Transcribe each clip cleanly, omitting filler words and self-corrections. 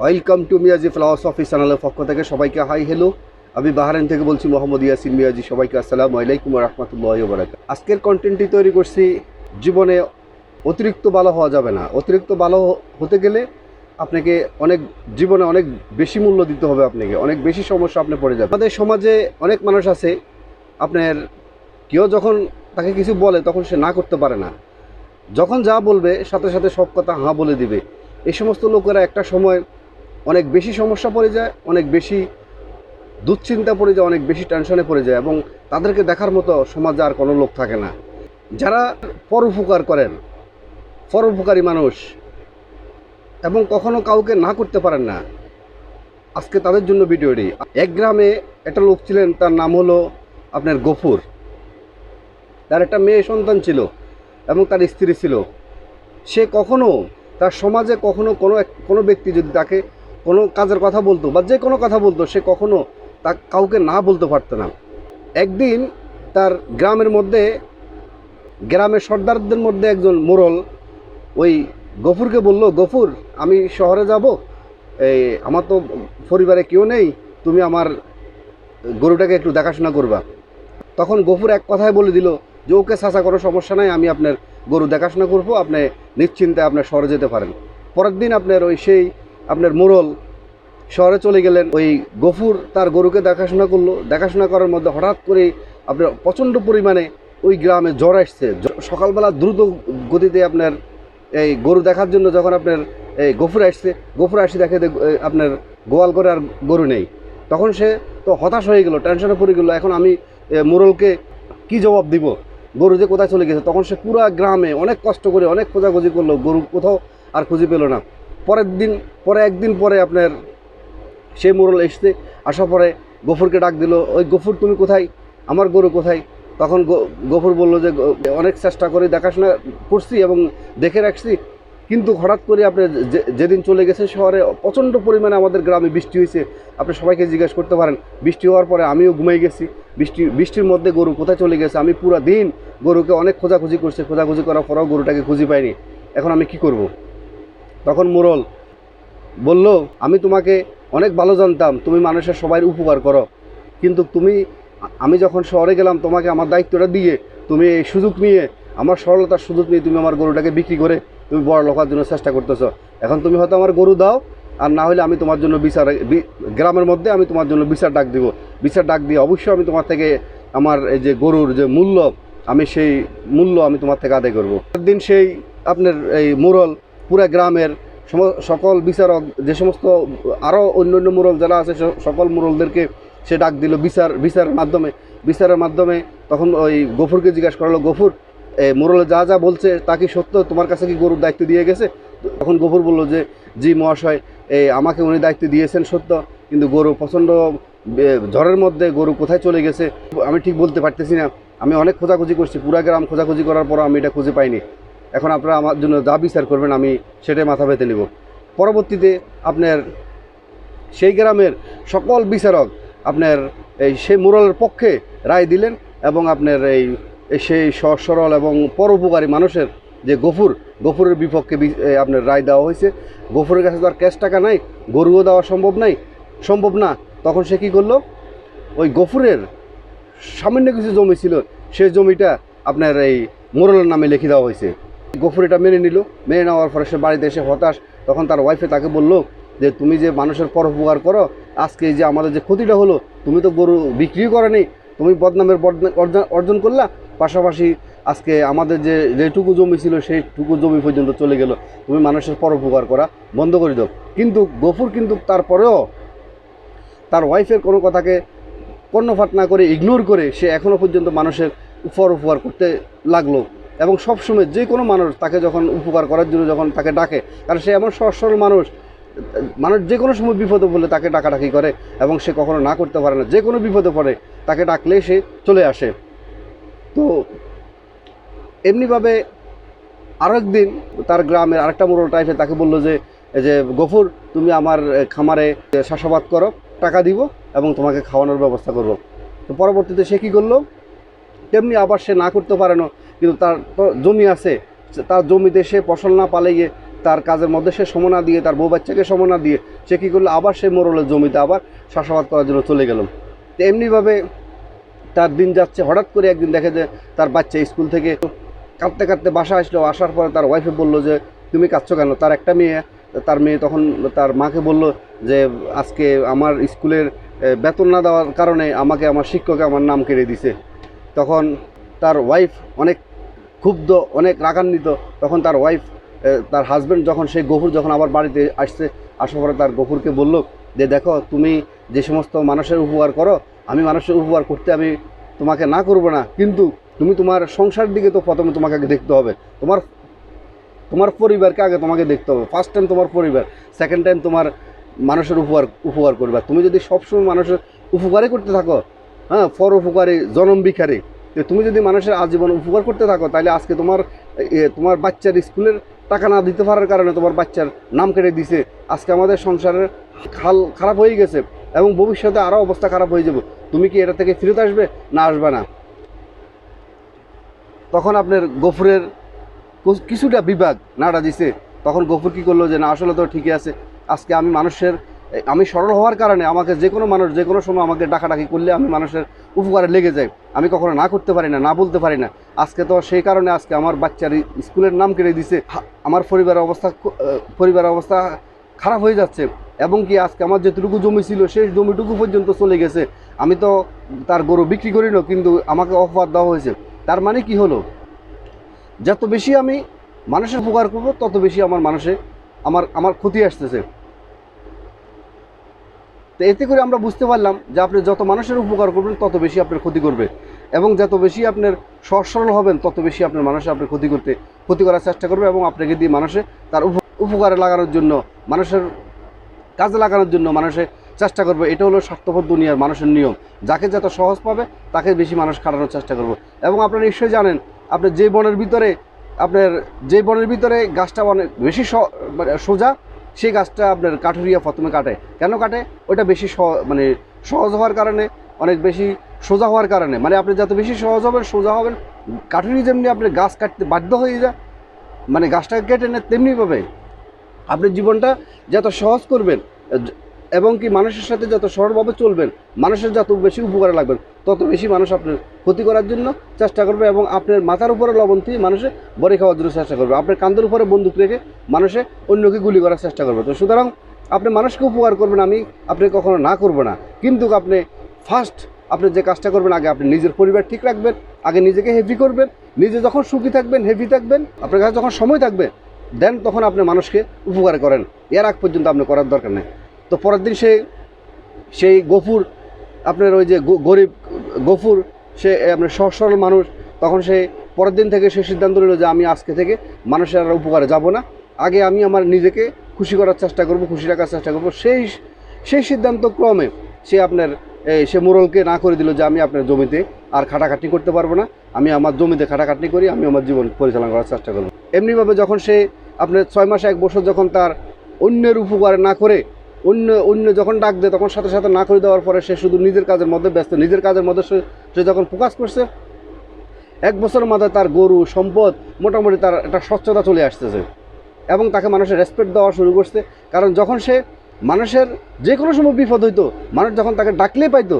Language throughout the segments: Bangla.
ওয়েলকাম টু মিয়াজি ফিলসফি চ্যানেলের পক্ষ থেকে সবাইকে হাই হ্যালো। আমি বাহরাইন থেকে বলছি মোহাম্মদ ইয়াসিন মিয়াজি। সবাইকে আসসালামু আলাইকুম ওয়া রাহমাতুল্লাহি ওয়া বারাকাতুহু। আজকের কন্টেন্টটি তৈরি করছি, জীবনে অতিরিক্ত ভালো হওয়া যাবে না। অতিরিক্ত ভালো হতে গেলে আপনাকে জীবনে অনেক বেশি মূল্য দিতে হবে, আপনাকে অনেক বেশি সমস্যা আপনি পড়ে যাবে। আমাদের সমাজে অনেক মানুষ আছে, আপনার কেউ যখন তাকে কিছু বলে তখন সে না করতে পারে না, যখন যা বলবে সাথে সাথে সব কথা হাঁ বলে দিবে। এই সমস্ত লোকেরা একটা সময় অনেক বেশি সমস্যা পড়ে যায়, অনেক বেশি দুশ্চিন্তা পড়ে যায়, অনেক বেশি টেনশনে পড়ে যায়, এবং তাদেরকে দেখার মতো সমাজে আর কোনো লোক থাকে না। যারা পরোপকার করেন, পরোপকারী মানুষ, এবং কখনো কাউকে না করতে পারেন না, আজকে তাদের জন্য ভিডিওটি। এক গ্রামে একটা লোক ছিলেন, তার নাম হলো আপনার গফুর। তার একটা মেয়ে সন্তান ছিল এবং তার স্ত্রী ছিল। সে কখনো তার সমাজে কোনো ব্যক্তি যদি তাকে কোনো কাজের কথা বলতো বা যে কোনো কথা বলতো, সে কখনো তা কাউকে না বলতে পারতো না। একদিন তার গ্রামের সর্দারদের মধ্যে একজন মোড়ল ওই গফুরকে বলল, গফুর, আমি শহরে যাব, আমার তো পরিবারে কেউ নেই, তুমি আমার গরুটাকে একটু দেখাশোনা করবা। তখন গফুর এক কথায় বলে দিল যে, ওকে চাচা, কোনো সমস্যা নাই, আমি আপনার গরু দেখাশোনা করবো, আপনি নিশ্চিন্তে আপনার শহরে যেতে পারেন। পরের দিন আপনার মোড়ল শহরে চলে গেলেন। ওই গফুর তার গরুকে দেখাশোনা করলো। দেখাশোনা করার মধ্যে হঠাৎ করে আপনার প্রচণ্ড পরিমাণে ওই গ্রামে জ্বর আসছে। সকালবেলা দ্রুত গতিতে আপনার এই গরু দেখার জন্য যখন আপনার এই গফুর আসছে দেখে আপনার গোয়াল করে আর গরু নেই। তখন সে তো হতাশ হয়ে গেল, টেনশনে পড়ে গেল। এখন আমি মোড়লকে কি জবাব দিব, গরু যে কোথায় চলে গেছে। তখন সে পুরো গ্রামে অনেক কষ্ট করে অনেক খোঁজাখুঁজি করলো, গরু কোথাও আর খুঁজে পেল না। একদিন পরে আপনার সেই মোড়ল আসার পরে গফুরকে ডাক দিল, ওই গফুর, তুমি কোথায়, আমার গরু কোথায়? তখন গফুর বলল যে, অনেক চেষ্টা করে দেখাশোনা করছি এবং দেখে রাখছি, কিন্তু হঠাৎ করে আপনি যেদিন চলে গেছে শহরে, প্রচণ্ড পরিমাণে আমাদের গ্রামে বৃষ্টি হয়েছে। আপনি সবাইকে জিজ্ঞেস করতে পারেন। বৃষ্টি হওয়ার পরে আমিও ঘুমিয়ে গেছি। বৃষ্টির মধ্যে গরু কোথায় চলে গেছে, আমি পুরো দিন গরুকে অনেক খোঁজাখুঁজি করছি, খোঁজাখুঁজি করার পরেও গরুটাকে খুঁজে পাইনি। এখন আমি কি করব? তখন মোড়ল বলল, আমি তোমাকে অনেক ভালো জানতাম, তুমি মানুষের সবাই উপকার করো, কিন্তু আমি যখন শহরে গেলাম, তোমাকে আমার দায়িত্বটা দিয়ে তুমি এই সুযোগ নিয়ে, আমার সরলতার সুযোগ নিয়ে তুমি আমার গরুটাকে বিক্রি করে তুমি বড় লোকার জন্য চেষ্টা করতেছ। এখন তুমি হয়তো আমার গরু দাও, আর না হলে আমি তোমার জন্য গ্রামের মধ্যে আমি তোমার জন্য বিচার ডাক দিব। বিচার ডাক দিয়ে অবশ্যই আমি তোমার থেকে আমার এই যে গরুর যে মূল্য, সেই মূল্য আমি তোমার থেকে আদায় করবো। একদিন সেই আপনার এই মোড়ল পুরা গ্রামের সকল বিচারক, যে সমস্ত আরও অন্য মোড়ল যারা আছে, সকল মোড়লদেরকে সে ডাক দিল বিচারের মাধ্যমে তখন ওই গফুরকে জিজ্ঞাসা করলো, গফুর, মোড়লে যা যা বলছে তা কি সত্য? তোমার কাছে কি গরুর দায়িত্ব দিয়ে গেছে? তখন গফুর বলল যে, জি মহাশয়, আমাকে উনি দায়িত্ব দিয়েছেন সত্য, কিন্তু গরু প্রচণ্ড ঝড়ের মধ্যে গরু কোথায় চলে গেছে আমি ঠিক বলতে পারতেছি না। আমি অনেক খোঁজাখুঁজি করছি, পুরা গ্রাম খোঁজাখুঁজি করার পর আমি এটা খুঁজে পাইনি। এখন আপনারা আমার জন্য যা বিচার করবেন আমি সেটাই মাথা পেতে নেব। পরবর্তীতে আপনার সেই গ্রামের সকল বিচারক আপনার সেই মোড়লের পক্ষে রায় দিলেন, এবং আপনার সেই সহজ সরল এবং পরোপকারী মানুষের যে গফুরের বিপক্ষে আপনার রায় দেওয়া হয়েছে। গফুরের কাছে তো আর ক্যাশ টাকা নাই, গরুও দেওয়া সম্ভব না। তখন সে কী করলো, ওই গফুরের সামান্য কিছু জমি ছিল, সেই জমিটা আপনার এই মোড়লের নামে লিখে দেওয়া হয়েছে। গফুর এটা মেনে নিল। মেনে নেওয়ার পরে সে বাড়িতে এসে হতাশ। তখন তার ওয়াইফে তাকে বলল যে, তুমি যে মানুষের পরোপকার করো, আজকে যে আমাদের যে ক্ষতিটা হলো, তুমি তো গরু বিক্রিও করনি, তুমি বদনামের অর্জন করলা, পাশাপাশি আজকে আমাদের যেটুকু জমি ছিল সেইটুকু জমি পর্যন্ত চলে গেল। তুমি মানুষের পরোপকার করা বন্ধ করে দাও। কিন্তু গফুর তারপরেও তার ওয়াইফের কোনো কথাকে কর্ণপাত না করে, ইগনোর করে, সে এখনও পর্যন্ত মানুষের পরোপকার করতে লাগলো। এবং সবসময় যে কোনো মানুষ তাকে যখন উপকার করার জন্য যখন তাকে ডাকে, কারণ সে এমন সহজ সরল মানুষ যে কোনো সময় বিপদে পড়লে তাকে ডাকাডাকি করে, এবং সে কখনো না করতে পারে না। যে কোনো বিপদে পড়ে তাকে ডাকলে সে চলে আসে। তো এমনিভাবে আরও একদিন তার গ্রামের আরেকটা মোড়ল টাইপে তাকে বললো যে গফুর, তুমি আমার খামারে চাষাবাদ করো, টাকা দিব এবং তোমাকে খাওয়ানোর ব্যবস্থা করব। তো পরবর্তীতে সে কী করলো, তেমনি আবার সে না করতে পারে না, কিন্তু তার তো জমি আছে, তার জমিতে সে ফসল না পালে গিয়ে তার কাজের মধ্যে সে সময় না দিয়ে, তার বউ বাচ্চাকে সময় না দিয়ে সে কী করলো, আবার সেই মোরলের জমিতে আবার চাষাবাদ করার জন্য চলে গেল। তো এমনিভাবে তার দিন যাচ্ছে। হঠাৎ করে একদিন দেখে যে তার বাচ্চা স্কুল থেকে কাঁদতে কাঁদতে বাসা আসলো। আসার পরে তার ওয়াইফে বলল যে তুমি কাঁদছো কেন? তার একটা মেয়ে, তার মেয়ে তখন তার মাকে বলল যে আজকে আমার স্কুলের বেতন না দেওয়ার কারণে আমাকে আমার শিক্ষকে আমার নাম কেড়ে দিছে। তখন তার ওয়াইফ অনেক ক্ষুব্ধ, অনেক রাগান্বিত। তখন তার ওয়াইফ, তার হাজব্যান্ড যখন সেই গফুর যখন আবার বাড়িতে আসছে, আসার পরে তার গফুরকে বলল যে দেখো, তুমি যে সমস্ত মানুষের উপকার করো, আমি মানুষের উপকার করতে আমি তোমাকে না করব না, কিন্তু তুমি তোমার সংসারের দিকে তো প্রথমে তোমাকে আগে দেখতে হবে। তোমার পরিবারকে আগে তোমাকে দেখতে হবে। ফার্স্ট টাইম তোমার পরিবার, সেকেন্ড টাইম তোমার মানুষের উপকার করবে। তুমি যদি সবসময় মানুষের উপকারই করতে থাকো, হ্যাঁ, পর উপকারী জনম ভিখারি, তুমি যদি মানুষের আজীবন উপকার করতে থাকো, তাহলে আজকে তোমার বাচ্চার স্কুলের টাকা না দিতে পারার কারণে তোমার বাচ্চার নাম কেটে দিছে। আজকে আমাদের সংসারের হাল খারাপ হয়ে গেছে এবং ভবিষ্যতে আরও অবস্থা খারাপ হয়ে যাবে। তুমি কি এটা থেকে ফিরত আসবে না আসবে না? তখন আপনার গফুরের কিছুটা বিভাগ নাড়া দিছে। তখন গফুর কী করলো যে না, আসলে তো ঠিকই আছে, আজকে আমি সরল হওয়ার কারণে আমাকে যে কোনো মানুষ যে কোনো সময় আমাকে ডাকাডাকি করলে আমি মানুষের উপকারে লেগে যাই, আমি কখনো না করতে পারি না, না বলতে পারি না। আজকে তো সেই কারণে আজকে আমার বাচ্চার স্কুলের নাম কেড়ে দিছে, আমার পরিবারের অবস্থা খারাপ হয়ে যাচ্ছে, এবং কি আজকে আমার যেটুকু জমি ছিল সেই জমিটুকু পর্যন্ত চলে গেছে। আমি তো তার গরু বিক্রি করি না, কিন্তু আমাকে অফার দেওয়া হয়েছে। তার মানে কি হলো, যত বেশি আমি মানুষের উপকার করবো তত বেশি আমার ক্ষতি আসতেছে। তো এতে করে আমরা বুঝতে পারলাম যে আপনি যত মানুষের উপকার করবেন তত বেশি আপনার ক্ষতি করবে, এবং যত বেশি আপনার সহজ সরল হবেন তত বেশি আপনার মানুষের আপনার ক্ষতি করার চেষ্টা করবে, এবং আপনাকে দিয়ে মানুষে তার উপকারে লাগানোর জন্য, মানুষের কাজে লাগানোর জন্য মানুষের চেষ্টা করবে। এটা হলো স্বার্থপর দুনিয়ার মানুষের নিয়ম। যাকে যত সহজ পাবে তাকে বেশি মানুষ খাটানোর চেষ্টা করবে। এবং আপনারা নিশ্চয়ই জানেন, আপনার যে বনের ভিতরে গাছটা অনেক বেশি সোজা, সেই গাছটা আপনার কাঠুরিয়া প্রথমে কাটে। কেন কাটে? ওইটা বেশি সহজ হওয়ার কারণে, অনেক বেশি সোজা হওয়ার কারণে। মানে আপনি যত বেশি সহজ হবেন, সোজা হবেন, কাঠুরি যেমনি আপনি গাছ কাটতে বাধ্য হয়ে যায়, মানে গাছটাকে কেটে নেয়, তেমনিভাবে আপনি জীবনটা যত সহজ করবেন এবং কি মানুষের সাথে যত সরলভাবে চলবেন, মানুষের যত বেশি উপকারে লাগবেন, তত বেশি মানুষ আপনার ক্ষতি করার জন্য চেষ্টা করবে, এবং আপনার মাথার উপরে লবণ দিয়ে মানুষে বড়ি খাওয়ার জন্য চেষ্টা করবে, আপনার কাঁধের উপরে বন্দুক রেখে মানুষে অন্যকে গুলি করার চেষ্টা করবে। তো সুতরাং আপনি মানুষকে উপকার করবেন, আপনি কখনো না করবো না, কিন্তু আপনি যে কাজটা করবেন, আগে আপনি নিজের পরিবার ঠিক রাখবেন, আগে নিজেকে হ্যাপি করবেন। নিজে যখন সুখী থাকবেন, হ্যাপি থাকবেন, আপনার কাছে যখন সময় থাকবে, দেন তখন আপনি মানুষকে উপকার করেন। এর আগ পর্যন্ত আপনি করার দরকার নেই। তো পরের দিন সেই গফুর, আপনার ওই যে গরিব গফুর, সে আপনার সহজ সরল মানুষ, তখন পরের দিন থেকে সে সিদ্ধান্ত নিল যে আমি আজকে থেকে মানুষের আর উপকারে যাব না, আগে আমি আমার নিজেকে খুশি করার চেষ্টা করব, খুশি রাখার চেষ্টা করব। সেই সিদ্ধান্ত ক্রমে সে মোড়লকে না করে দিল যে আমি আপনার জমিতে আর খাটাখাটনি করতে পারবো না, আমি আমার জমিতে খাটাখাটনি করি, আমি আমার জীবন পরিচালনা করার চেষ্টা করব। এমনিভাবে যখন সে আপনার 6 মাস 1 বছর যখন তার অন্যের উপকার না করে অন্য যখন ডাক দেয়, তখন সাথে সাথে না করে দেওয়ার পরে সে শুধু নিজের কাজের মধ্যে ব্যস্ত। নিজের কাজের মধ্যে সে যখন ফোকাস করছে, 1 বছরের মাথায় তার গরু সম্পদ মোটামুটি তার একটা স্বচ্ছতা চলে আসতেছে, এবং তাকে মানুষের রেসপেক্ট দেওয়া শুরু করছে। কারণ যখন সে মানুষের যে কোনো সময় বিপদ হইতো, মানুষ যখন তাকে ডাকলেই পাইতো,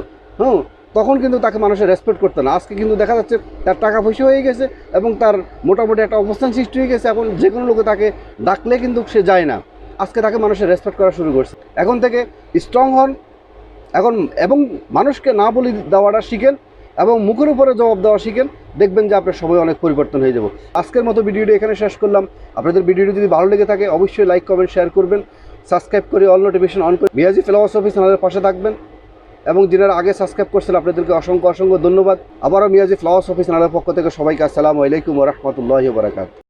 তখন কিন্তু তাকে মানুষের রেসপেক্ট করতো না। আজকে কিন্তু দেখা যাচ্ছে তার টাকা পয়সা হয়ে গেছে এবং তার মোটামুটি একটা অবস্থান সৃষ্টি হয়ে গেছে, এখন যে কোনো লোকে তাকে ডাকলে কিন্তু সে যায় না। আজকে তাকে মানুষের রেসপেক্ট করা শুরু করছে। এখন থেকে স্ট্রং হন, এবং মানুষকে না বলে দেওয়াটা শিখেন, এবং মুখের উপরে জবাব দেওয়া শিখেন, দেখবেন যে আপনার সময় অনেক পরিবর্তন হয়ে যাব। আজকের মতো ভিডিওটি এখানে শেষ করলাম। আপনাদের ভিডিওটি যদি ভালো লেগে থাকে অবশ্যই লাইক, কমেন্ট, শেয়ার করবেন, সাবস্ক্রাইব করে অল নোটিফিকেশন অন করে মিয়াজি ফিলসফি চ্যানেলের পাশে থাকবেন, এবং যারা আগে সাবস্ক্রাইব করছেন আপনাদেরকে অসংখ্য ধন্যবাদ। আবারও মিয়াজি ফিলসফি চ্যানেলের পক্ষ থেকে সবাইকে আসসালামু আলাইকুম ওয়া রাহমাতুল্লাহি ওয়া বারাকাতুহু।